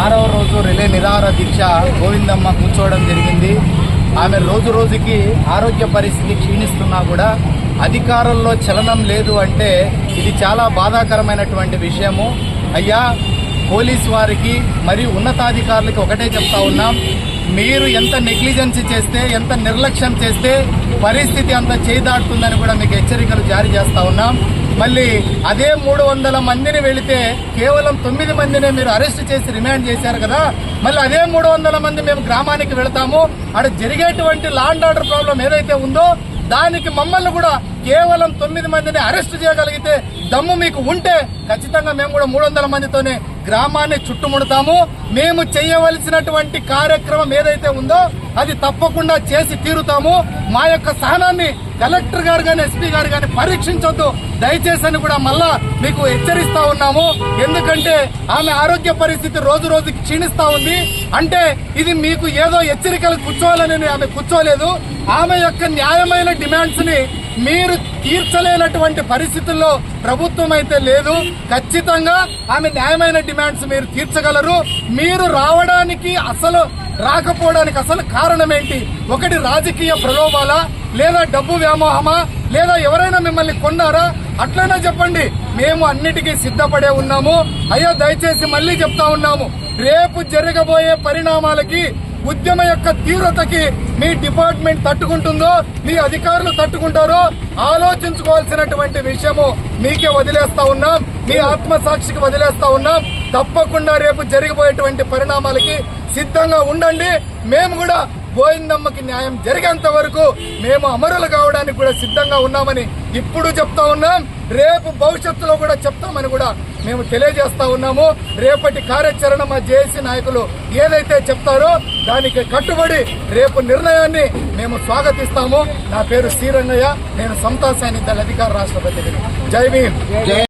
ఆరవ రోజు రిలే నిరాహార దీక్ష గోవిందమ్మ కూర్చోవడం జరిగింది. ఆమె రోజు రోజుకి ఆరోగ్య పరిస్థితి క్షీణిస్తున్నా కూడా అధికారంలో చలనం లేదు అంటే ఇది చాలా బాధాకరమైనటువంటి విషయము. అయ్యా, పోలీసు వారికి మరియు ఉన్నతాధికారులకి ఒకటే చెప్తా ఉన్నాం, మీరు ఎంత నెగ్లిజెన్సీ చేస్తే, ఎంత నిర్లక్ష్యం చేస్తే పరిస్థితి అంత చేదాడుతుందని కూడా మీకు హెచ్చరికలు జారీ చేస్తా ఉన్నాం. మళ్ళీ అదే 300 మందిని వెళితే కేవలం 9 మందినే మీరు అరెస్ట్ చేసి రిమాండ్ చేశారు కదా, మళ్ళీ అదే 300 మంది మేము గ్రామానికి వెళతాము, అక్కడ జరిగేటువంటి లా అండ్ ఆర్డర్ ప్రాబ్లం ఏదైతే ఉందో దానికి మమ్మల్ని కూడా కేవలం 9 మందిని అరెస్ట్ చేయగలిగితే దమ్ము మీకు ఉంటే ఖచ్చితంగా మేము కూడా 300 మందితోనే గ్రామాన్ని చుట్టుముడతాము. మేము చేయవలసినటువంటి కార్యక్రమం ఏదైతే ఉందో అది తప్పకుండా చేసి తీరుతాము. మా యొక్క సహనాన్ని కలెక్టర్ గారు కానీ ఎస్పీ గారు కానీ పరీక్షించొద్దు దయచేసి అని కూడా మళ్ళా మీకు హెచ్చరిస్తా ఉన్నాము. ఎందుకంటే ఆమె ఆరోగ్య పరిస్థితి రోజు రోజుకి క్షీణిస్తా ఉంది. అంటే ఇది మీకు ఏదో హెచ్చరికలు కూర్చోవాలని ఆమె కూర్చోలేదు. ఆమె యొక్క న్యాయమైన డిమాండ్స్ ని మీరు తీర్చలేనటువంటి పరిస్థితుల్లో ప్రభుత్వం అయితే లేదు. ఖచ్చితంగా ఆమె న్యాయమైన డిమాండ్స్ మీరు తీర్చగలరు. మీరు రావడానికి రాకపోవడానికి అసలు కారణం ఏంటి? ఒకటి రాజకీయ ప్రలోభాలా, లేదా డబ్బు వ్యామోహమా, లేదా ఎవరైనా మిమ్మల్ని కొన్నారా? అట్లనే చెప్పండి, మేము అన్నిటికీ సిద్ధపడే ఉన్నాము. అయ్యా, దయచేసి మళ్లీ చెప్తా ఉన్నాము, రేపు జరగబోయే పరిణామాలకి, ఉద్యమ యొక్క తీవ్రతకి మీ డిపార్ట్మెంట్ తట్టుకుంటుందో, మీ అధికారులు తట్టుకుంటారో ఆలోచించుకోవాల్సినటువంటి విషయము మీకే వదిలేస్తా ఉన్నాం, మీ ఆత్మసాక్షికి వదిలేస్తా ఉన్నాం. తప్పకుండా రేపు జరిగిపోయేటువంటి పరిణామాలకి సిద్ధంగా ఉండండి. మేము కూడా గోవిందమ్మకి న్యాయం జరిగేంత వరకు మేము అమరులు కావడానికి కూడా సిద్ధంగా ఉన్నామని ఇప్పుడు చెప్తా ఉన్నాం. రేపు భవిష్యత్తులో కూడా చెప్తామని కూడా మేము తెలియజేస్తా ఉన్నాము. రేపటి కార్యాచరణ మా జేఏసీ నాయకులు ఏదైతే చెప్తారో దానికి కట్టుబడి రేపు నిర్ణయాన్ని మేము స్వాగతిస్తాము. నా పేరు శ్రీరంగయ్య, నేను సమతా సైనిక దళ అధికార రాష్ట్ర ప్రతినిధి. జై భీమ్.